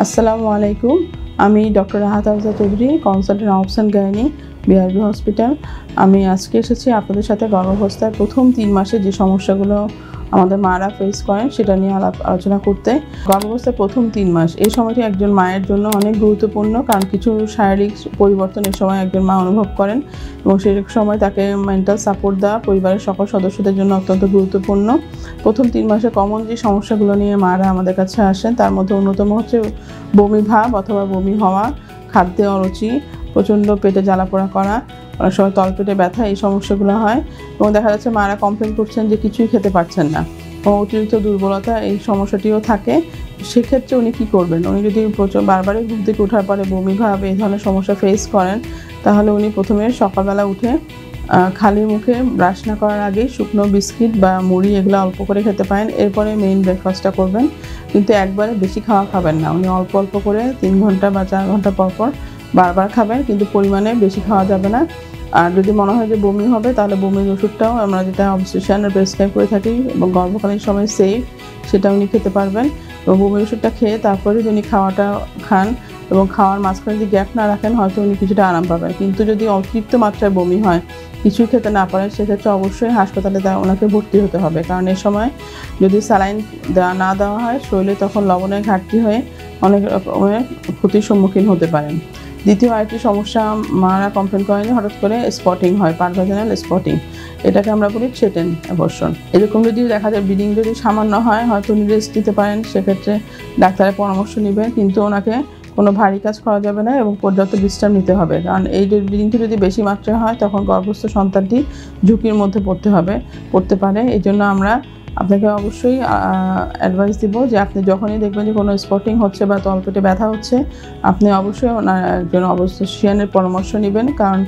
আসসালামু আলাইকুম। আমি doctor Rahat Afza Chowdhury, consultant option gynae, BRB hospital. আমি আজকে এসেছি আপনাদের সাথে গর্ভাবস্থায় প্রথম 3 মাসে যে সমস্যাগুলো আমাদের মারা ফেস করেন সেটা নিয়ে আলোচনা করতে। গর্ভাবস্থায় প্রথম 3 মাস এই সময়টি একজন মায়ের জন্য অনেক গুরুত্বপূর্ণ, কারণ কিছু শারীরিক পরিবর্তন এই সময় একজন মা অনুভব করেন এবং সেই সময় তাকে মেন্টাল সাপোর্ট দেওয়া পরিবারের সকল সদস্যদের জন্য অত্যন্ত গুরুত্বপূর্ণ। প্রথম 3 মাসে কমন যে সমস্যাগুলো নিয়ে মারা আমাদের কাছে আসেন তার মধ্যে অন্যতম হচ্ছে বমি ভাব অথবা বমি হওয়া, খাদ্যে অরুচি, প্রচণ্ড পেটে জ্বালাপোড়া করা, অনেক সময় তলপেটে ব্যথা, এই সমস্যাগুলো হয়। এবং দেখা যাচ্ছে মারা কমপ্লেন করছেন যে কিছুই খেতে পারছেন না এবং অতিরিক্ত দুর্বলতা, এই সমস্যাটিও থাকে। সেক্ষেত্রে উনি কী করবেন? উনি যদি বারবারই ঘুম থেকে ওঠার পরে বমি ভাব এই ধরনের সমস্যা ফেস করেন, তাহলে উনি প্রথমে সকালবেলা উঠে খালি মুখে ব্রাশ না করার আগেই শুকনো বিস্কিট বা মুড়ি এগুলো অল্প করে খেতে পারেন। এরপরে মেইন ব্রেকফাস্টটা করবেন, কিন্তু একবারে বেশি খাওয়া খাবেন না। উনি অল্প অল্প করে 3 ঘন্টা বা 4 ঘন্টা পর পর বারবার খাবেন, কিন্তু পরিমাণে বেশি খাওয়া যাবে না। আর যদি মনে হয় যে বমি হবে, তাহলে বমির ওষুধটাও আমরা যেটা অবস্ট্রিকশনের প্রেসক্রাইব করে থাকি এবং গর্ভকালীন সময় সেফ, সেটা উনি খেতে পারবেন। এবং বমির ওষুধটা খেয়ে তারপরে যদি উনি খাওয়াটা খান এবং খাওয়ার মাঝখানে যদি গ্যাপ না রাখেন, হয়তো উনি কিছুটা আরাম পাবেন। কিন্তু যদি অতিরিক্ত মাত্রায় বমি হয়, কিছুই খেতে না পারেন, সেক্ষেত্রে অবশ্যই হাসপাতালে ওনাকে ভর্তি হতে হবে, কারণ এই সময় যদি স্যালাইন না দেওয়া হয় শরীরে, তখন লবণের ঘাটতি হয়ে অনেক রকমের ক্ষতির সম্মুখীন হতে পারেন। দ্বিতীয় আরেকটি সমস্যা মারা কমপ্লেন করেন, হঠাৎ করে স্পটিং হয়, পারভাজিনাল স্পটিং, এটাকে আমরা বলি থ্রেটেন অ্যাবর্শন। এরকম যদি দেখা যায় ব্লিডিং যদি সামান্য হয়, হয়তো উনি রেস্ট দিতে পারেন, সেক্ষেত্রে ডাক্তারের পরামর্শ নেবেন, কিন্তু ওনাকে কোনো ভারী কাজ করা যাবে না এবং পর্যাপ্ত বিশ্রাম নিতে হবে। কারণ এই ব্লিডিংটি যদি বেশি মাত্রায় হয়, তখন গর্ভস্থ সন্তানটি ঝুঁকির মধ্যে পড়তে পারে। এই জন্য আমরা আপনাকে অবশ্যই অ্যাডভাইস দিব যে আপনি যখনই দেখবেন যে কোনো স্পটিং হচ্ছে বা তলপেটে ব্যথা হচ্ছে, আপনি অবশ্যই একজন অবস্ট্রিশিয়ানের পরামর্শ নেবেন, কারণ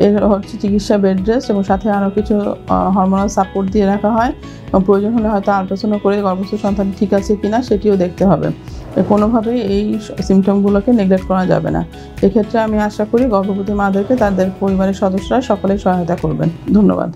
এর হচ্ছে চিকিৎসা বেড রেস্ট এবং সাথে আরও কিছু হরমোনাল সাপোর্ট দিয়ে রাখা হয় এবং প্রয়োজন হলে হয়তো আল্ট্রাসাউন্ড করে গর্ভস্থ সন্তান ঠিক আছে কিনা সেটিও দেখতে হবে। কোনোভাবেই এই সিমটমগুলোকে নেগলেক্ট করা যাবে না। এক্ষেত্রে আমি আশা করি গর্ভবতী মাদেরকে তাদের পরিবারের সদস্যরা সকলেই সহায়তা করবেন। ধন্যবাদ।